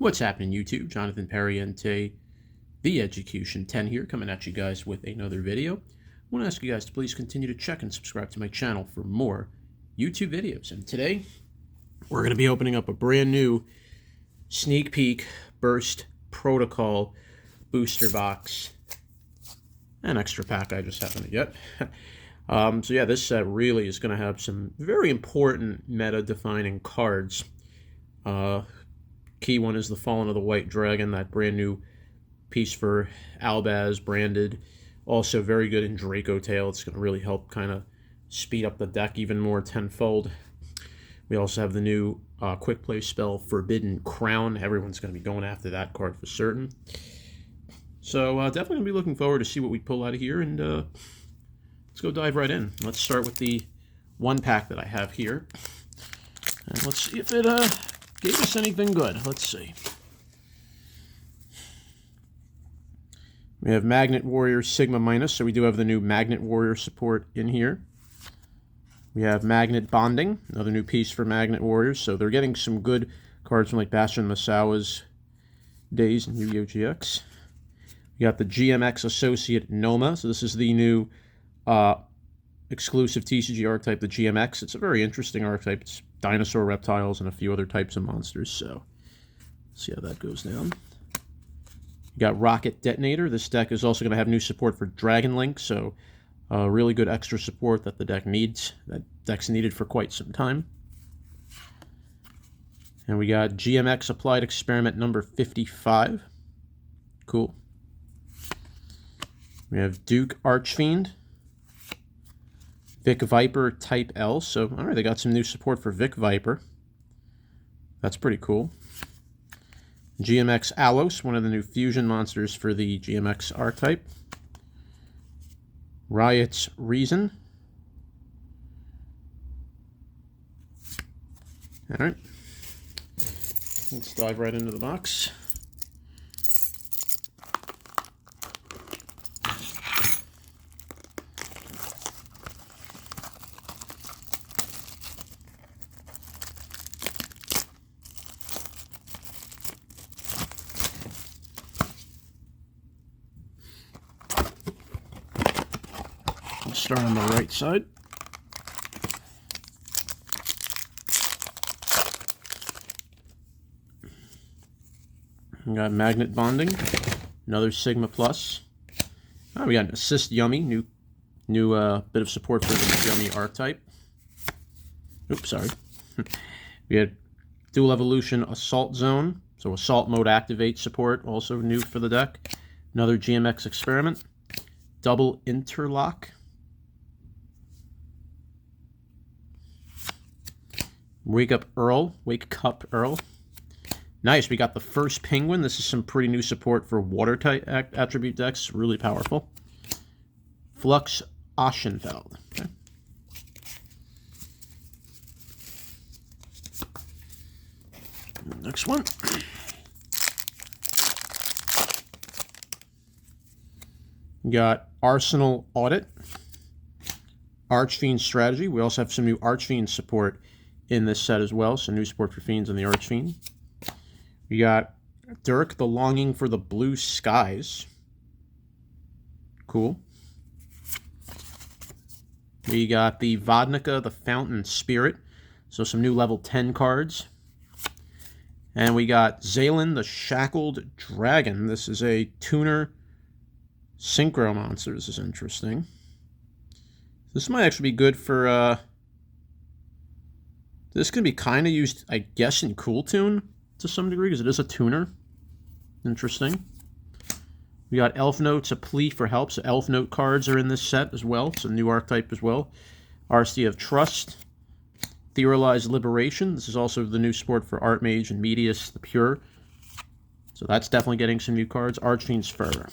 What's happening, YouTube? Jonathan Perriente, the Education 10 here, coming at you guys with another video. I want to ask you guys to please continue to check and subscribe to my channel for more YouTube videos. And today, we're going to be opening up a brand new sneak peek burst protocol booster box and extra pack I just happened to get. So yeah, this set really is going to have some very important meta-defining cards. Key one is the Fallen of the White Dragon, that brand new piece for Albaz branded. Also very good in Draco Tail. It's going to really help kind of speed up the deck even more tenfold. We also have the new quick play spell Forbidden Crown. Everyone's going to be going after that card for certain. So definitely going to be looking forward to see what we pull out of here, and let's go dive right in. Let's start with the one pack that I have here, and let's see if it gave us anything good. Let's see. We have Magnet Warrior Sigma Minus, so we do have the new Magnet Warrior support in here. We have Magnet Bonding, another new piece for Magnet Warriors, so they're getting some good cards from like Bastion Masawa's days in Yu-Gi-Oh! GX. We got the GMX Associate Noma, so this is the new exclusive TCG archetype, the GMX. It's a very interesting archetype. It's dinosaur, reptiles, and a few other types of monsters, so let's see how that goes down. You got Rocket Detonator. This deck is also going to have new support for Dragon Link, so really good extra support that the deck needs. That deck's needed for quite some time. And we got GMX Applied Experiment number 55. Cool. We have Duke Archfiend. Vic Viper Type L. So, alright, they got some new support for Vic Viper. That's pretty cool. GMX Alos, one of the new fusion monsters for the GMX archetype. Riot's Reason. Alright. Let's dive right into the box. Start on the right side. We got Magnet Bonding, another Sigma Plus. Oh, we got an Assist Yummy, new bit of support for the Yummy archetype. Oops, sorry. We had Dual Evolution Assault Zone, so Assault Mode Activate support, also new for the deck. Another GMX Experiment. Double Interlock. Wake Up Earl. Nice, we got the first Penguin. This is some pretty new support for water-type attribute decks. Really powerful. Flux Aschenfeld. Okay. Next one. We got Arsenal Audit. Archfiend Strategy. We also have some new Archfiend support in this set as well, so new support for Fiends and the Archfiend. We got Dirk, the Longing for the Blue Skies. Cool. We got the Vodnica, the Fountain Spirit, so some new level 10 cards. And we got Zalen, the Shackled Dragon. This is a tuner synchro monster. This is interesting. This might actually be good for this can be kind of used, I guess, in Cool Tune to some degree, because it is a tuner. Interesting. We got Elf Notes, a Plea for Help. So Elf Note cards are in this set as well. It's a new archetype as well. RC of Trust. Theorized Liberation. This is also the new support for Archmage and Medius the Pure. So that's definitely getting some new cards. Archfiend's Fervor.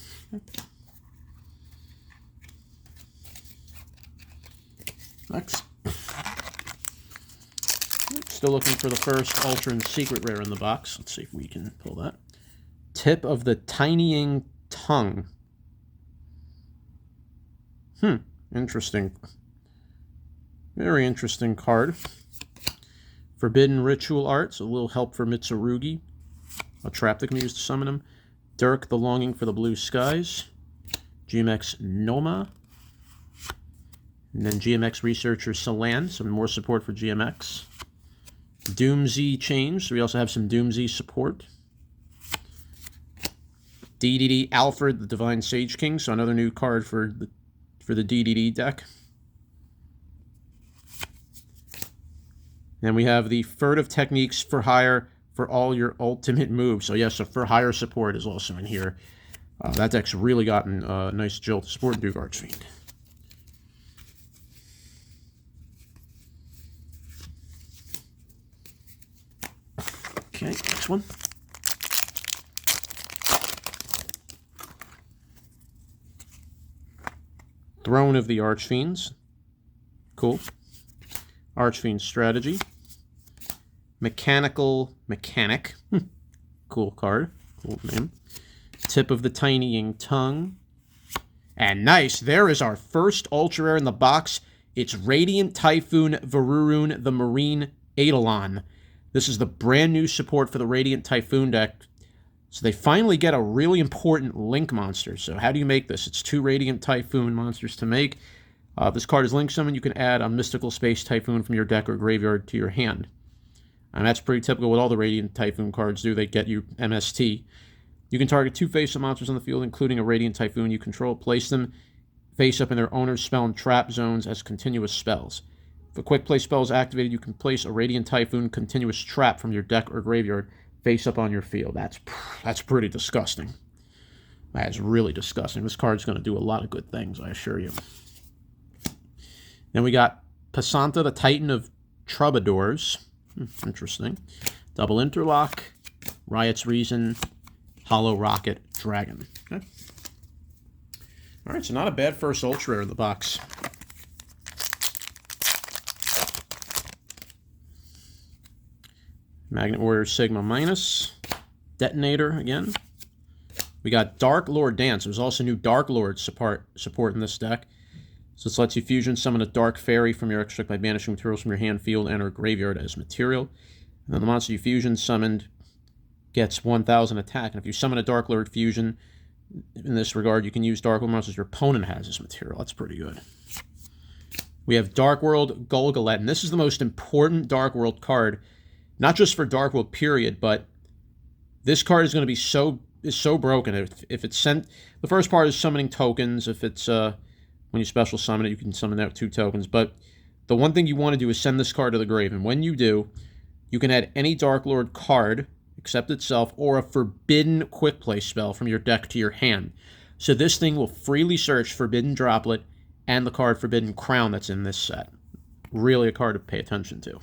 Next. Still looking for the first Ultra and Secret Rare in the box. Let's see if we can pull that. Tip of the Tinying Tongue. Interesting. Very interesting card. Forbidden Ritual Art, so a little help for Mitsurugi. a trap that can be used to summon him. Dirk, the Longing for the Blue Skies. GMX Noma. And then GMX Researcher Salan, some more support for GMX. Doomsy Change, so we also have some Doomsy support. DDD Alfred, the Divine Sage King, so another new card for the DDD deck. And we have the Furtive Techniques for Hire for all your ultimate moves. So yes, so for hire support is also in here. That deck's really gotten a nice jolt to support Duke Archfiend. Okay, next one. Throne of the Archfiends. Cool. Archfiend Strategy. Mechanical Mechanic. Cool card. Cool name. Tip of the Tiny Ying Tongue. And nice, there is our first Ultra Rare in the box. It's Radiant Typhoon Varurun, the Marine Eidolon. This is the brand new support for the Radiant Typhoon deck. So they finally get a really important Link monster. So how do you make this? It's 2 Radiant Typhoon monsters to make. This card is Link Summon. You can add a Mystical Space Typhoon from your deck or graveyard to your hand. And that's pretty typical what all the Radiant Typhoon cards do. They get you MST. You can target 2 face-up monsters on the field, including a Radiant Typhoon you control. Place them face-up in their owner's spell and trap zones as continuous spells. If a quick play spell is activated, you can place a Radiant Typhoon continuous trap from your deck or graveyard face-up on your field. That's pretty disgusting. That is really disgusting. This card's going to do a lot of good things, I assure you. Then we got Pasanta, the Titan of Troubadours. Interesting. Double Interlock, Riot's Reason, Hollow Rocket, Dragon. Okay. All right, so not a bad first Ultra Rare in the box. Magnet Warrior Sigma Minus. Detonator again. We got Dark Lord Dance. There's also new Dark Lord support in this deck. So this lets you fusion summon a Dark Fairy from your extra deck by banishing materials from your hand, field, and or graveyard as material. And then the monster you fusion summoned gets 1,000 attack. And if you summon a Dark Lord fusion, in this regard, you can use Dark Lord monsters your opponent has as material. That's pretty good. We have Dark World Golgolet, and this is the most important Dark World card, not just for Dark World period, but this card is going to be so broken. If it's sent, the first part is summoning tokens. If it's when you special summon it, you can summon out 2 tokens. But the one thing you want to do is send this card to the grave, and when you do, you can add any Dark Lord card except itself, or a forbidden quick play spell from your deck to your hand. So this thing will freely search Forbidden Droplet and the card Forbidden Crown that's in this set. Really a card to pay attention to.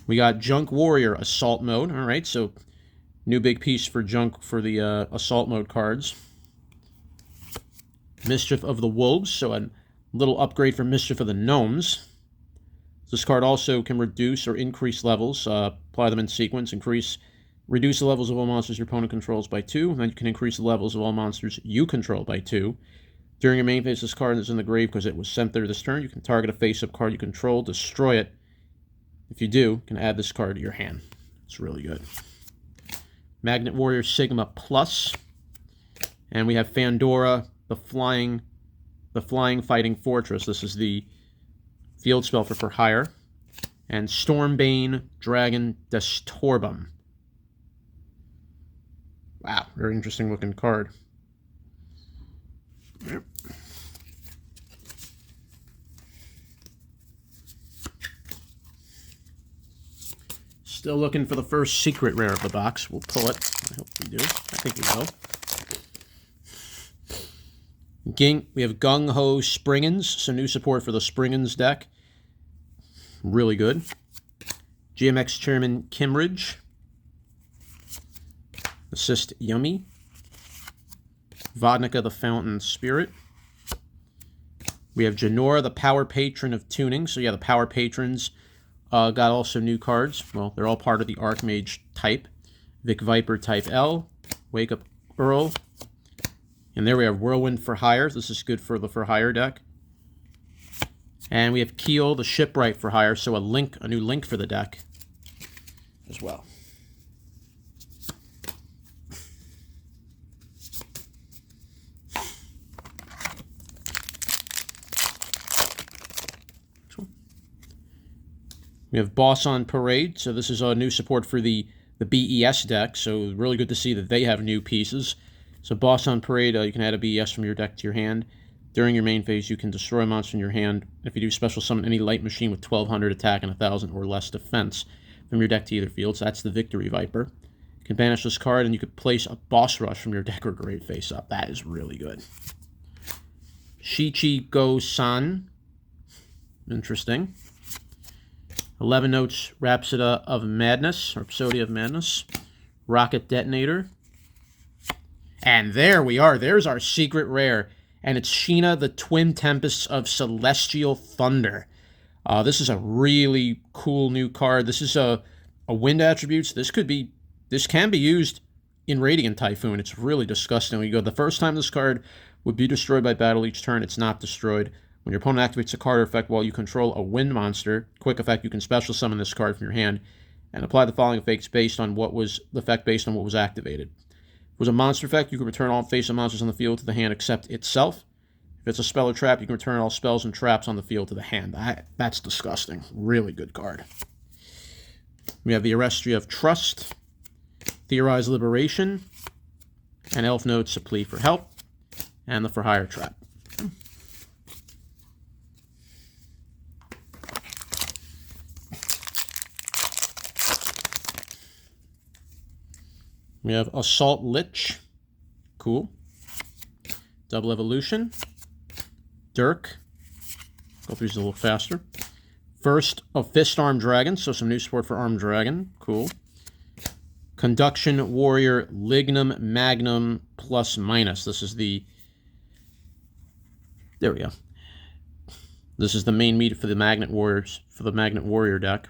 We got Junk Warrior Assault Mode. All right, so new big piece for Junk for the Assault Mode cards. Mischief of the Wolves, so a little upgrade for Mischief of the Gnomes. This card also can reduce or increase levels, apply them in sequence, reduce the levels of all monsters your opponent controls by 2, and then you can increase the levels of all monsters you control by 2. During your main phase, this card is in the grave because it was sent there this turn. You can target a face-up card you control, destroy it. If you do, you can add this card to your hand. It's really good. Magnet Warrior Sigma Plus. And we have Fandora, the Flying Fighting Fortress. This is the field spell for hire. And Stormbane Dragon Destorbum. Wow, very interesting looking card. Yep. Still looking for the first secret rare of the box. We'll pull it. I hope we do. I think we will. We have Gung Ho Springens, so new support for the Springens deck. Really good. GMX Chairman Kimridge. Assist Yummy. Vodnica the Fountain Spirit. We have Janora the Power Patron of Tuning. So yeah, the Power Patrons got also new cards. Well, they're all part of the Archmage type. Vic Viper type L. Wake Up Earl. And there we have Whirlwind for Hire. This is good for the for hire deck. And we have Keel the Shipwright for Hire, so a new link for the deck as well. We have Boss on Parade. So this is a new support for the BES deck. So really good to see that they have new pieces. So Boss on Parade, you can add a BES from your deck to your hand. During your main phase, you can destroy a monster in your hand. If you do special summon any light machine with 1200 attack and 1000 or less defense from your deck to either field. So that's the Victory Viper. You can banish this card, and you could place a Boss Rush from your deck or grave face up. That is really good. Shichi-Go-San. Interesting. 11 Notes Rhapsody of Madness. Rocket Detonator. And there we are. There's our secret rare. And it's Sheena, the Twin Tempests of Celestial Thunder. This is a really cool new card. This is a wind attributes. This can be used in Radiant Typhoon. It's really disgusting. You go, the first time this card would be destroyed by battle each turn, it's not destroyed. When your opponent activates a card or effect while you control a wind monster, quick effect, you can special summon this card from your hand and apply the following effects based on what was activated. If it was a monster effect, you can return all face-up monsters on the field to the hand except itself. If it's a spell or trap, you can return all spells and traps on the field to the hand. That's disgusting. Really good card. We have the Arrestry of Trust, Theorize Liberation, and Elf Notes, A Plea for Help, and the For Hire Trap. We have Assault Lich. Cool. Double Evolution. Dirk. Go through these a little faster. First of Fist Armed Dragon, so some new support for Armed Dragon. Cool. Conduction Warrior Lignum Magnum plus minus. This is the... There we go. This is the main meat for the Magnet Warriors, for the Magnet Warrior deck.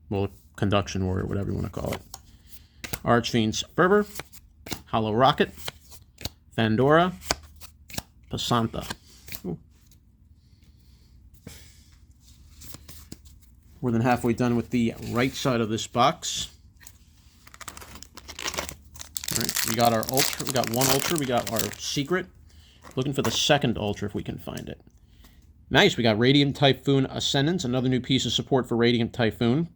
Well, Conduction Warrior, whatever you want to call it. Archfiend's Fervor, Hollow Rocket, Fandora, Pasanta. Ooh. More than halfway done with the right side of this box. All right, we got our Ultra, we got one Ultra, we got our Secret. Looking for the second Ultra if we can find it. Nice, we got Radiant Typhoon Ascendance, another new piece of support for Radiant Typhoon.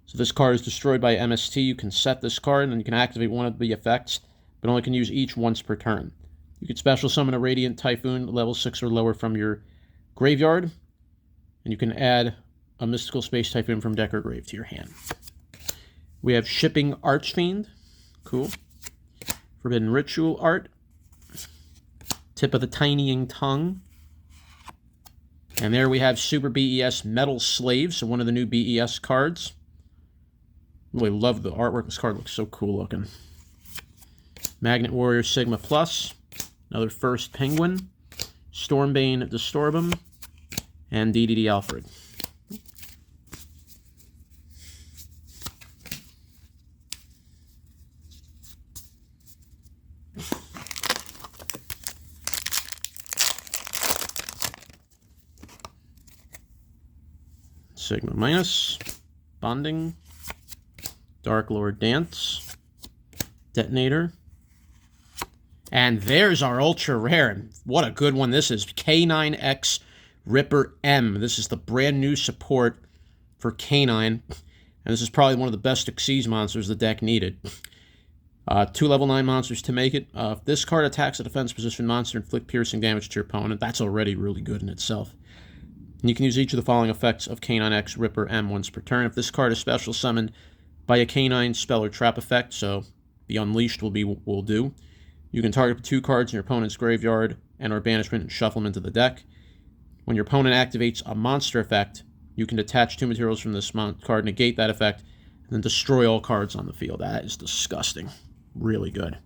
So this card is destroyed by MST. You can set this card, and you can activate one of the effects, but only can use each once per turn. You can special summon a Radiant Typhoon, level 6 or lower from your graveyard, and you can add a Mystical Space Typhoon from deck or grave to your hand. We have Shipping Archfiend. Cool. Forbidden Ritual Art. Tip of the Tinying Tongue. And there we have Super BES Metal Slave, so one of the new BES cards. Really love the artwork. This card looks so cool looking. Magnet Warrior Sigma Plus. Another First Penguin. Stormbane Disturbum. And DDD Alfred. Sigma Minus. Bonding. Dark Lord Dance, Detonator, and there's our ultra rare. What a good one this is. K9X Ripper M. This is the brand new support for K9, and this is probably one of the best Xyz monsters the deck needed. 2 level 9 monsters to make it. If this card attacks a defense position monster, inflict piercing damage to your opponent. That's already really good in itself. And you can use each of the following effects of K9X Ripper M once per turn. If this card is special summoned by a K9 spell or trap effect, so the Unleashed will do. You can target 2 cards in your opponent's graveyard and or banishment and shuffle them into the deck. When your opponent activates a monster effect, you can detach 2 materials from this card, negate that effect, and then destroy all cards on the field. That is disgusting. Really good.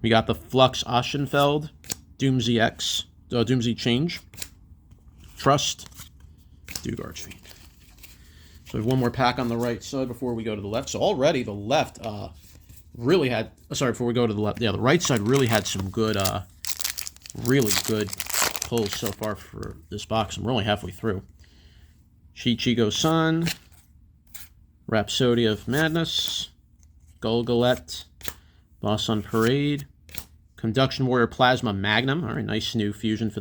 We got the Flux Aschenfeld, Doomsday Change, Trust, Duke Archfiend. So we have one more pack on the right side before we go to the left. So already the left really had... Sorry, before we go to the left. Yeah, the right side really had some good, really good pulls so far for this box. And we're only halfway through. Shichi-Go-San, Rhapsody of Madness, Golgolet, Boss on Parade, Conduction Warrior Plasma Magnum. All right, nice new fusion for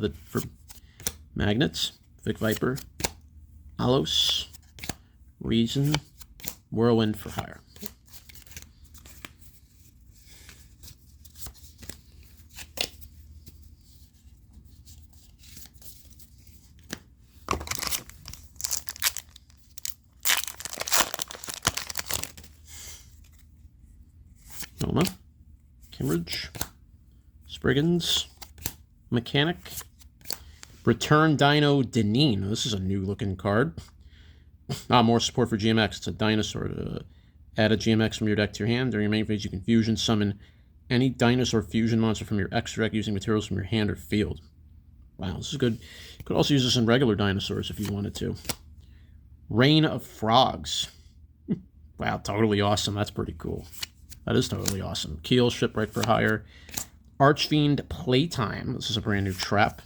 magnets. Vic Viper, Alos, Reason, Whirlwind for hire. Noma, Kimmeridge, Spriggans, Mechanic, Return Dino Deneen. This is a new looking card. More support for GMX. It's a dinosaur. To add a GMX from your deck to your hand. During your main phase, you can fusion summon any dinosaur fusion monster from your extra deck using materials from your hand or field. Wow, this is good. You could also use this in regular dinosaurs if you wanted to. Reign of Frogs. Wow, totally awesome. That's pretty cool. That is totally awesome. Keel, Shipwreck for hire. Archfiend Playtime. This is a brand new trap.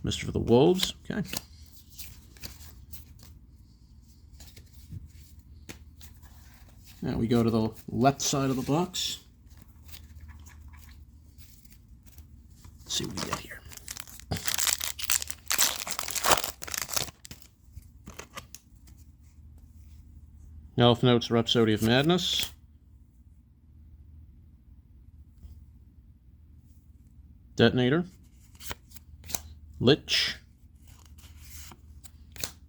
Mischief of the Wolves. Okay. Now we go to the left side of the box. Let's see what we get here. Elf Notes, Rhapsody of Madness. Detonator. Lich.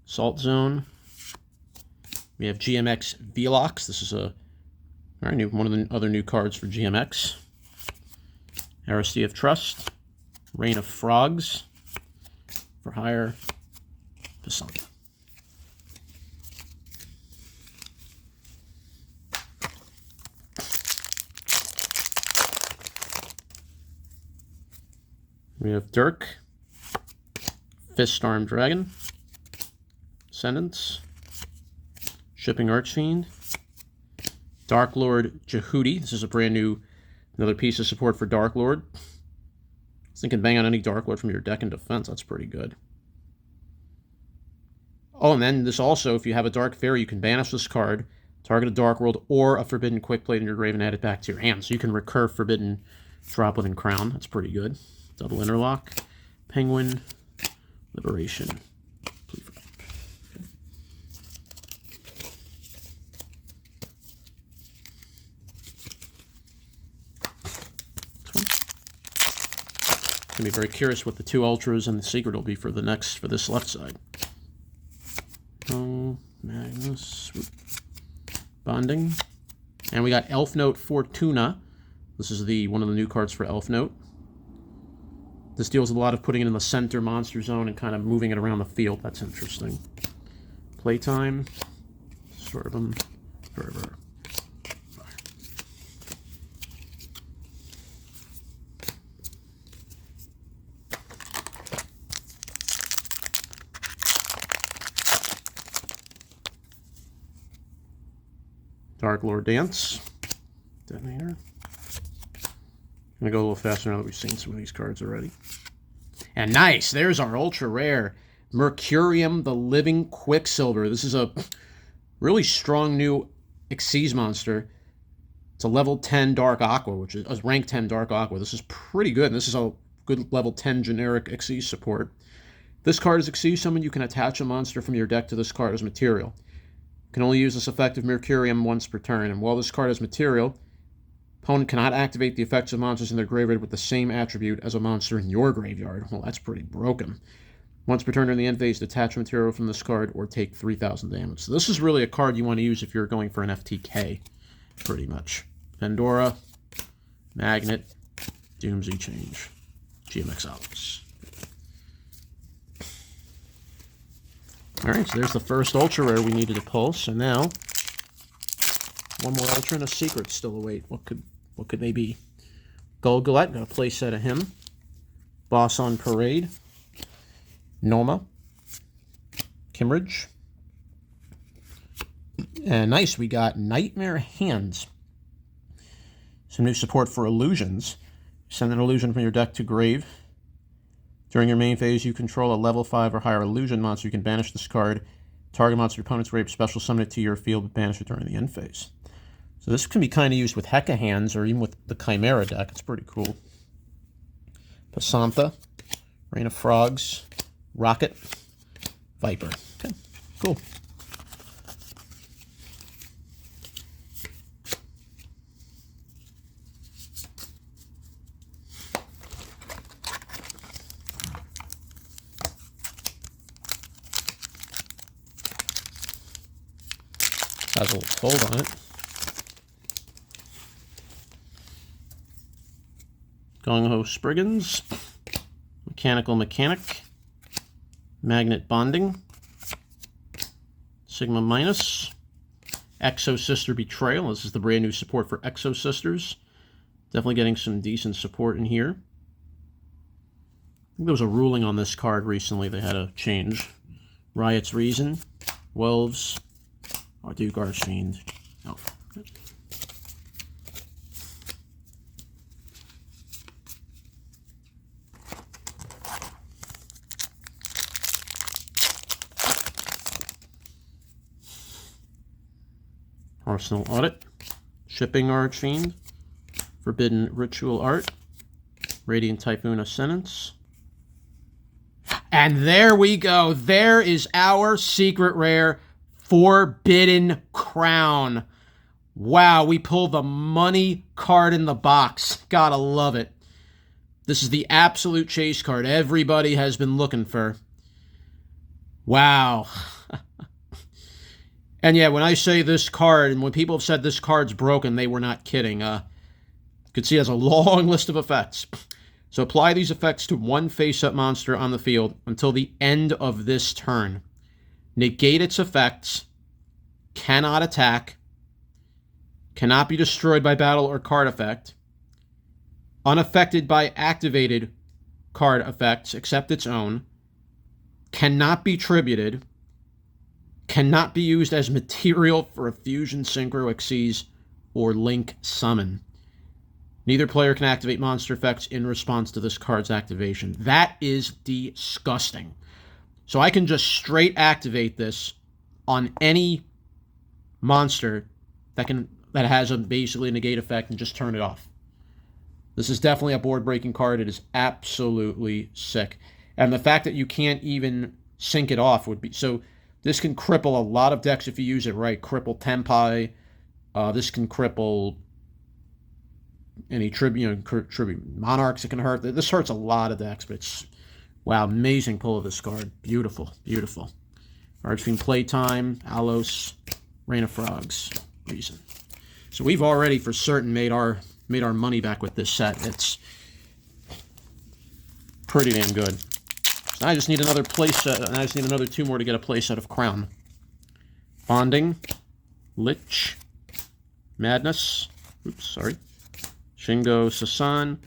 Salt Zone. We have GMX Velox. This is a very new, one of the other new cards for GMX. Heresy of Trust. Reign of Frogs. For hire. Pasanta. We have Dirk. Fist Armed Dragon. Ascendance. Shipping Archfiend. Dark Lord Jehudi. This is a brand new, another piece of support for Dark Lord. I think you can bang on any Dark Lord from your deck in defense. That's pretty good. Oh, and then this also, if you have a Dark Fairy, you can banish this card, target a Dark World or a Forbidden Quick Plate in your grave and add it back to your hand. So you can recur Forbidden Droplet and Crown. That's pretty good. Double Interlock. Penguin. Liberation. Gonna be very curious what the two ultras and the secret will be for this left side. Oh, Magnus, Bonding, and we got Elf Note Fortuna. This is one of the new cards for Elf Note. This deals with a lot of putting it in the center monster zone and kind of moving it around the field. That's interesting. Playtime, Sorbum, Fervor. Dark Lord Dance. Detonator. I'm going to go a little faster now that we've seen some of these cards already. And nice! There's our ultra rare Mercurium the Living Quicksilver. This is a really strong new Xyz monster. It's a level 10 Dark Aqua, which is a rank 10 Dark Aqua. This is pretty good. And this is a good level 10 generic Xyz support. This card is Xyz summon. You can attach a monster from your deck to this card as material. You can only use this effective Mercurium once per turn. And while this card is material, opponent cannot activate the effects of monsters in their graveyard with the same attribute as a monster in your graveyard. Well, that's pretty broken. Once per turn in the end phase, detach material from this card or take 3,000 damage. So this is really a card you want to use if you're going for an FTK, pretty much. Pandora, Magnet, Doomsday Change, GMX Office. Alright, so there's the first ultra rare we needed to pull. So now, one more ultra and a secret still await. What could they be? Golgalette, got a play set of him. Boss on Parade. Noma. Kimmeridge. And nice, we got Nightmare Hands. Some new support for illusions. Send an illusion from your deck to grave. During your main phase, you control a level 5 or higher illusion monster. You can banish this card. Target monster your opponent's grave, special summon it to your field, but banish it during the end phase. So this can be kind of used with Heka Hands or even with the Chimera deck. It's pretty cool. Pasantha, Reign of Frogs, Rocket, Viper. Okay, cool. has a little fold on it. Gung Ho Spriggans, Mechanical Mechanic, Magnet Bonding, Sigma Minus, Exo Sister Betrayal. This is the brand new support for Exo Sisters. Definitely getting some decent support in here. I think there was a ruling on this card recently. They had a change. Riot's Reason, Wolves, Duke Archfiend. Oh. Arsenal Audit, Shipping Archfiend, Forbidden Ritual Art, Radiant Typhoon Ascendance. And there we go. There is our secret rare Forbidden Crown. Wow, we pulled the money card in the box. Gotta love it. This is the absolute chase card everybody has been looking for. Wow. And yeah, when I say this card, and when people have said this card's broken, they were not kidding. You can see it has a long list of effects. So apply these effects to one face-up monster on the field until the end of this turn. Negate its effects, cannot attack, cannot be destroyed by battle or card effect, unaffected by activated card effects except its own, cannot be tributed, cannot be used as material for a fusion, synchro, exceed, or link summon. Neither player can activate monster effects in response to this card's activation. That is disgusting. So I can just straight activate this on any monster that has a basically negate effect and just turn it off. This is definitely a board-breaking card. It is absolutely sick. And the fact that you can't even sync it off would be... So this can cripple a lot of decks if you use it right. Cripple Tempai. This can cripple any tribute Monarchs. It can hurt. This hurts a lot of decks, but it's... Wow, amazing pull of this card. Beautiful, beautiful. Archfiend Playtime, Alos, Rain of Frogs, Reason. So we've already for certain made our money back with this set. It's pretty damn good. So I just need another playset, and I just need another two more to get a playset of Crown. Bonding, Lich, Madness, Shingo Sasan,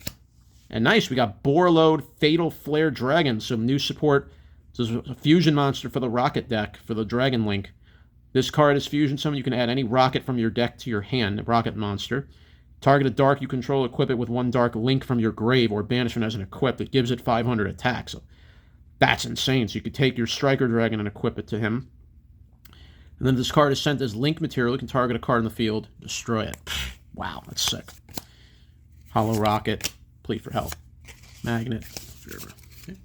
and nice, we got Borload Fatal Flare Dragon, some new support. This is a fusion monster for the Rocket deck, for the Dragon Link. This card is fusion summon. You can add any Rocket from your deck to your hand, a Rocket monster. Target a Dark you control, equip it with one Dark Link from your grave, or banish it as an equip. It gives it 500 attack, so that's insane. So you could take your Striker Dragon and equip it to him. And then this card is sent as Link material. You can target a card in the field, destroy it. Wow, that's sick. Hollow Rocket, Plea for Help. Magnet, Fervor. Okay.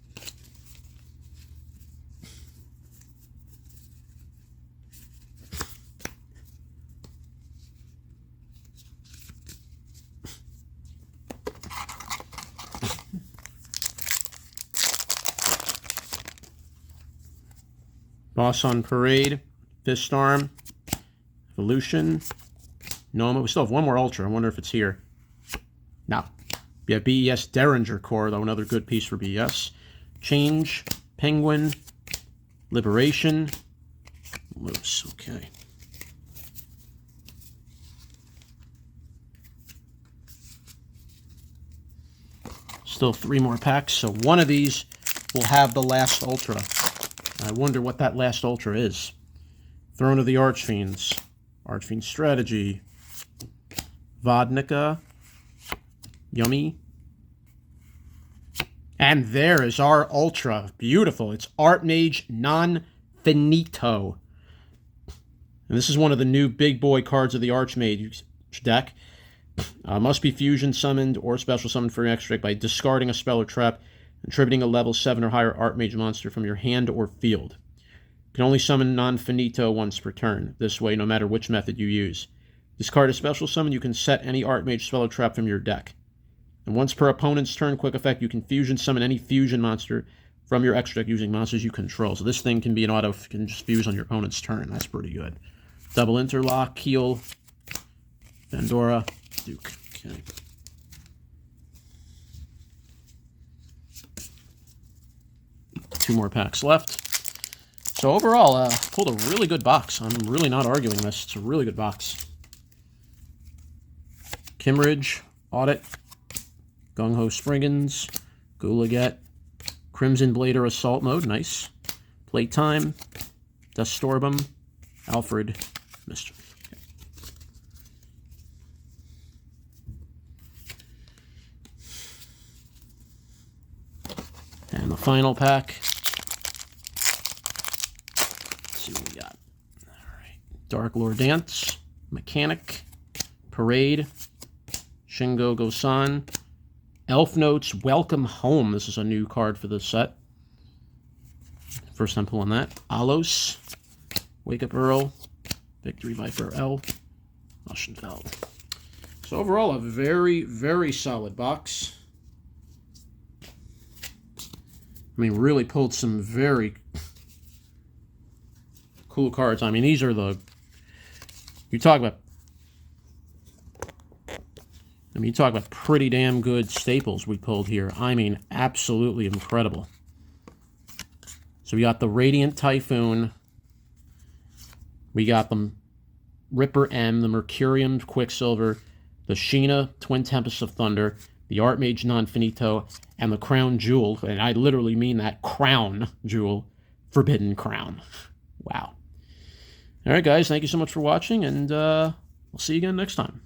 Boss on Parade, Fist Arm, Evolution, Noma. We still have one more Ultra. I wonder if it's here. No. Yeah, BES Derringer Core, though, another good piece for BES. Change, Penguin, Liberation, Loose. Okay. Still 3 more packs, so one of these will have the last Ultra. I wonder what that last Ultra is. Throne of the Archfiends, Archfiend Strategy, Vodnica, Yummy. And there is our Ultra. Beautiful. It's Archmage Non-Finito. And this is one of the new big boy cards of the Archmage deck. Must be fusion summoned or special summoned for an extra by discarding a spell or trap, contributing a level 7 or higher Archmage monster from your hand or field. You can only summon Non-Finito once per turn. This way, no matter which method you use. Discard a special summon, you can set any Archmage spell or trap from your deck. And once per opponent's turn, quick effect, you can fusion summon any fusion monster from your extra deck using monsters you control. So this thing can be an auto, can just fuse on your opponent's turn. That's pretty good. Double interlock, Keel, Pandora, Duke. Okay. Two more packs left. So overall, pulled a really good box. I'm really not arguing this. It's a really good box. Kimmeridge, Audit, Gung Ho Spriggans, Gulaget, Crimson Blader Assault Mode, nice. Playtime, Destorbum, Alfred, Mischief. Okay. And the final pack. Let's see what we got. All right. Dark Lord Dance, Mechanic, Parade, Shingo Gosan, Elf Notes, Welcome Home. This is a new card for this set. First time pulling that. Alos, Wake Up Earl, Victory Viper L, Aschenfeld. So overall, a very, very solid box. I mean, really pulled some very cool cards. I mean, these are the... You talk about pretty damn good staples we pulled here. I mean, absolutely incredible. So we got the Radiant Typhoon. We got the Ripper M, the Mercurium Quicksilver, the Sheena Twin Tempests of Thunder, the Archmage Non-Finito, and the Crown Jewel, and I literally mean that Crown Jewel, Forbidden Crown. Wow. All right, guys, thank you so much for watching, and we'll see you again next time.